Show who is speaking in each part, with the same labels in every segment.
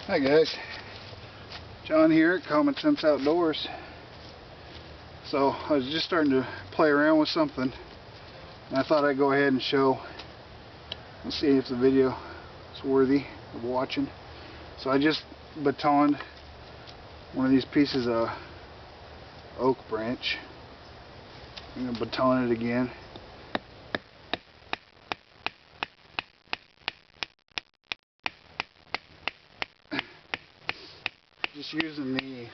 Speaker 1: Hi guys, John here at Common Sense Outdoors. So I was just starting to play around with something, and I thought I'd go ahead and show. Let's see if the video is worthy of watching. So I just batoned one of these pieces of oak branch. I'm going to baton it again. Just using the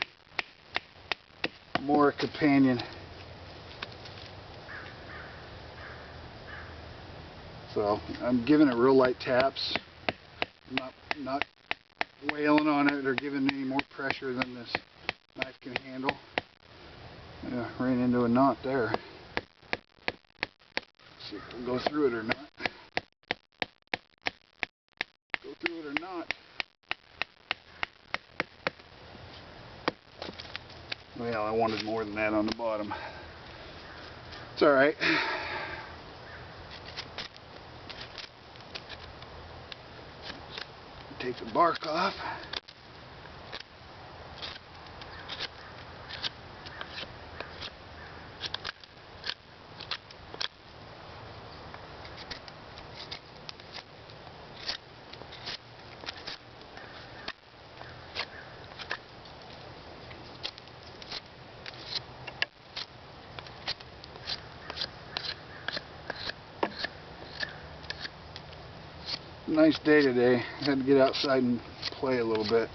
Speaker 1: more companion. So I'm giving it real light taps. I'm not wailing on it or giving any more pressure than this knife can handle. Ran into a knot there. Let's see if we'll go through it or not. Go through it or not. Well, I wanted more than that on the bottom. It's alright. Take the bark off. Nice day today. I had to get outside and play a little bit.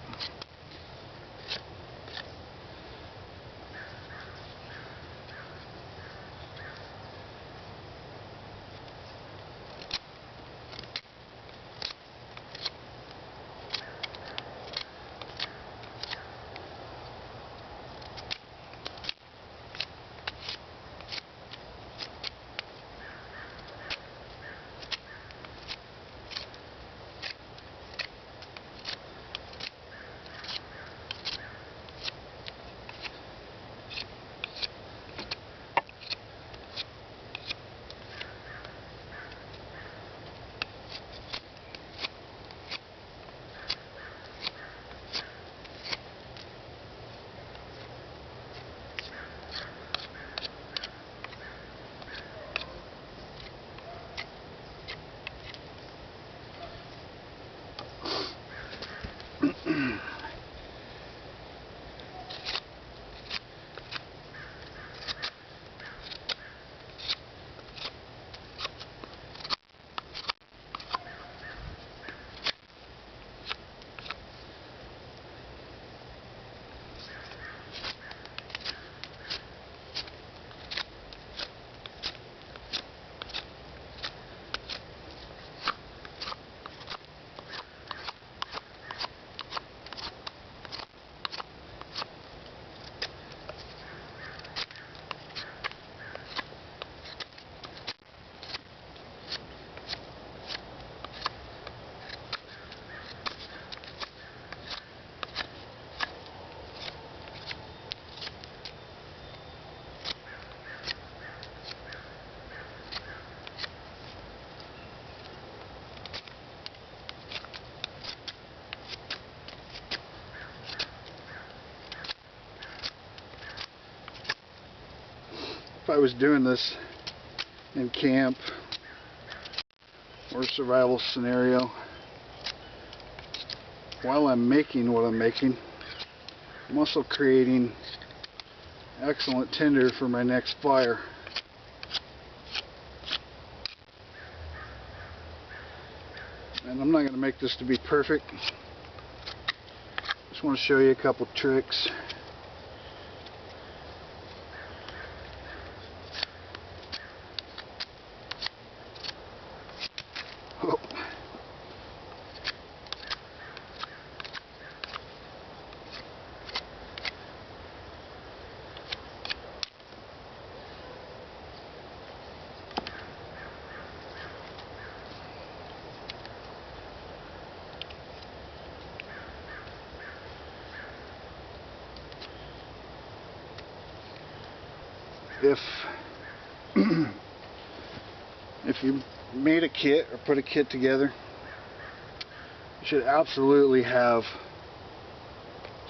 Speaker 1: If I was doing this in camp or survival scenario, while I'm making what I'm making, I'm also creating excellent tinder for my next fire. And I'm not going to make this to be perfect. Just want to show you a couple tricks. If you made a kit or put a kit together, you should absolutely have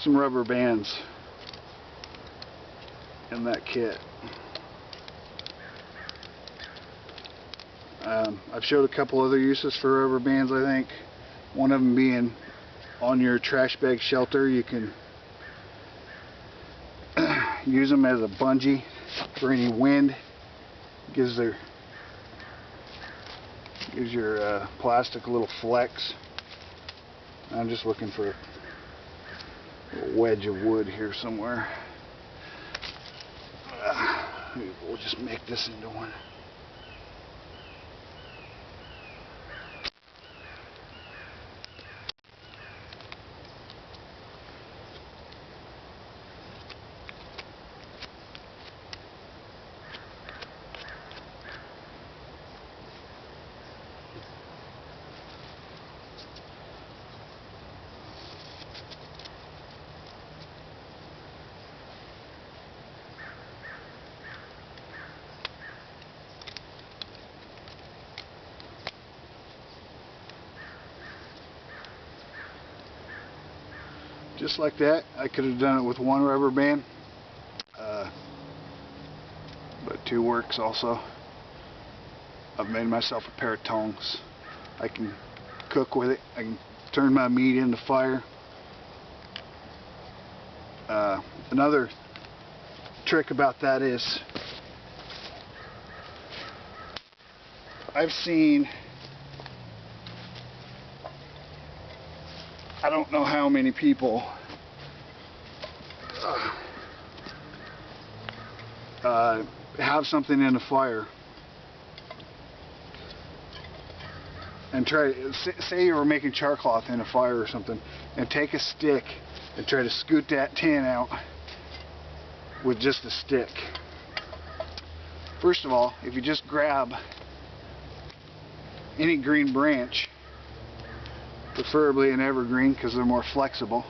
Speaker 1: some rubber bands in that kit. I've showed a couple other uses for rubber bands, I think. One of them being on your trash bag shelter. You can use them as a bungee for any wind. Gives your plastic a little flex. I'm just looking for a wedge of wood here somewhere. We'll just make this into one. Just like that. I could have done it with one rubber band, but two works also. I've made myself a pair of tongs. I can cook with it. I can turn my meat in the fire. Another trick about that is I've seen, I don't know how many people have something in the fire and try, say you were making char cloth in a fire or something, and take a stick and try to scoot that tin out with just a stick. First of all, if you just grab any green branch, preferably an evergreen because they're more flexible,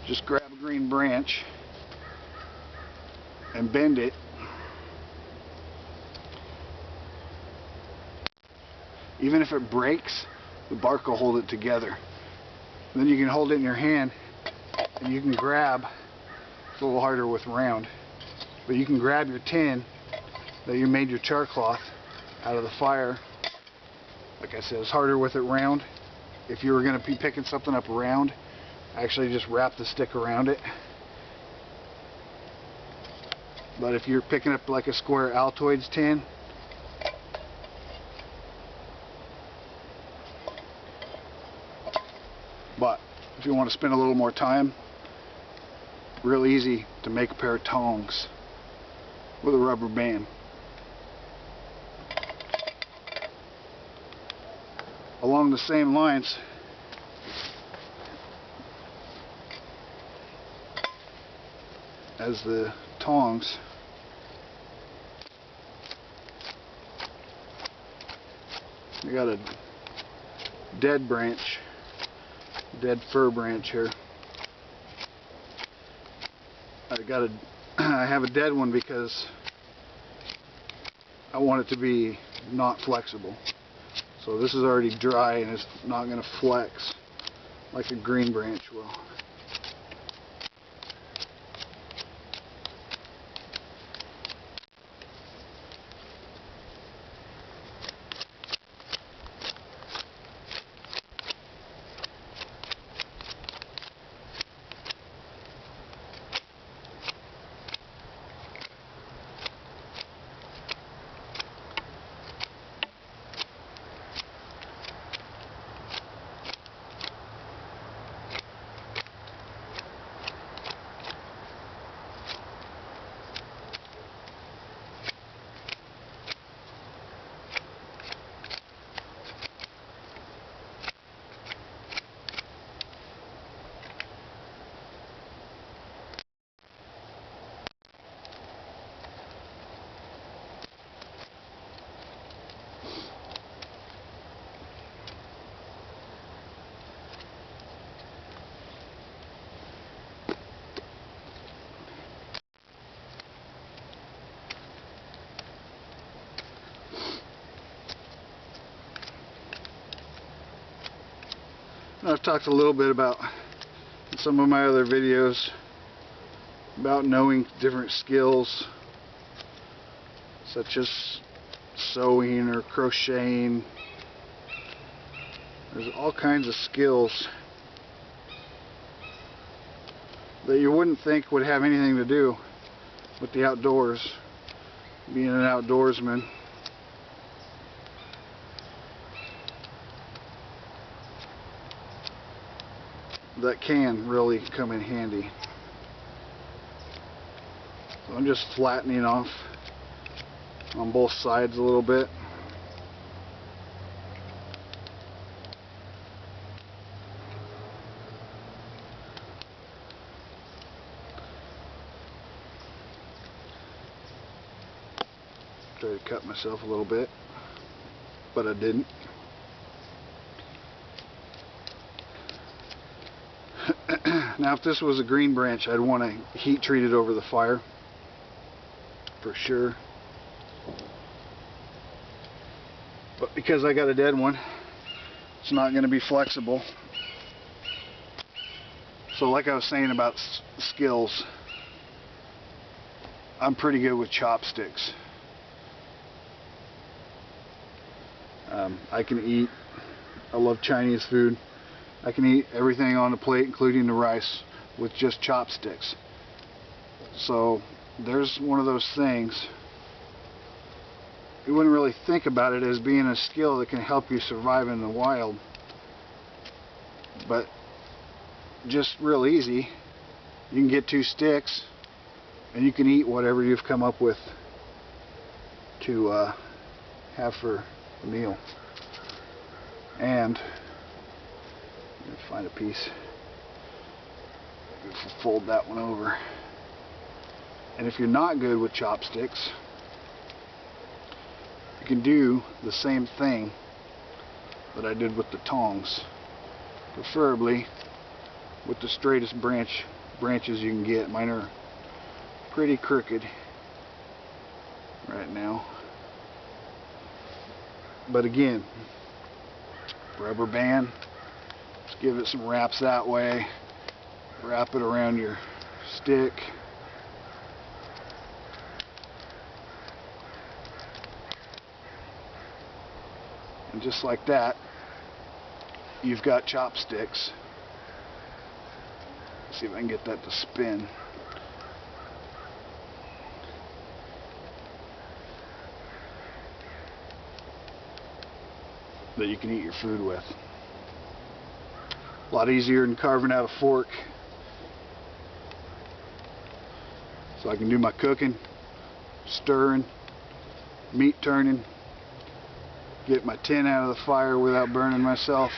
Speaker 1: just grab a green branch and bend it. Even if it breaks, the bark will hold it together. Then you can hold it in your hand and you can grab. It's a little harder with round, but you can grab your tin that you made your char cloth out of the fire. Like I said, it's harder with it round. If you were going to be picking something up round, actually just wrap the stick around it. But if you're picking up like a square Altoids tin, but if you want to spend a little more time, real easy to make a pair of tongs with a rubber band. Along the same lines, as the tongs, I got a dead branch, dead fir branch here. I have a dead one because I want it to be not flexible. So this is already dry and it's not going to flex like a green branch will. I've talked a little bit about some of my other videos about knowing different skills such as sewing or crocheting. There's all kinds of skills that you wouldn't think would have anything to do with the outdoors, being an outdoorsman. That can really come in handy. So I'm just flattening off on both sides a little bit. Try to cut myself a little bit, but I didn't. Now if this was a green branch, I'd want to heat treat it over the fire for sure, but because I got a dead one, it's not going to be flexible. So like I was saying about skills, I'm pretty good with chopsticks. I can eat, I love Chinese food. I can eat everything on the plate, including the rice, with just chopsticks. So there's one of those things, you wouldn't really think about it as being a skill that can help you survive in the wild, but just real easy. You can get 2 sticks and you can eat whatever you've come up with to have for a meal. And let me find a piece. Maybe we'll fold that one over. And if you're not good with chopsticks, you can do the same thing that I did with the tongs, preferably with the straightest branches you can get. Mine are pretty crooked right now, but again, rubber band, just give it some wraps that way, wrap it around your stick, and just like that, you've got chopsticks. Let's see if I can get that to spin. That you can eat your food with. A lot easier than carving out a fork. So I can do my cooking, stirring, meat turning, get my tin out of the fire without burning myself.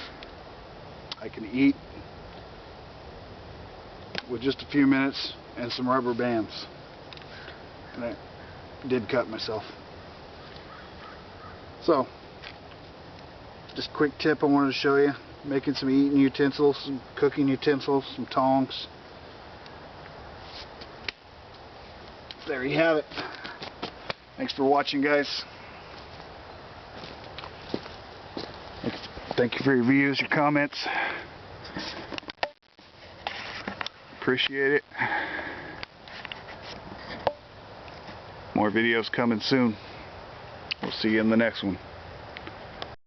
Speaker 1: I can eat with just a few minutes and some rubber bands. And I did cut myself. So, just a quick tip I wanted to show you. Making some eating utensils, some cooking utensils, some tongs. There you have it. Thanks for watching, guys. Thank you for your views, your comments. Appreciate it. More videos coming soon. We'll see you in the next one.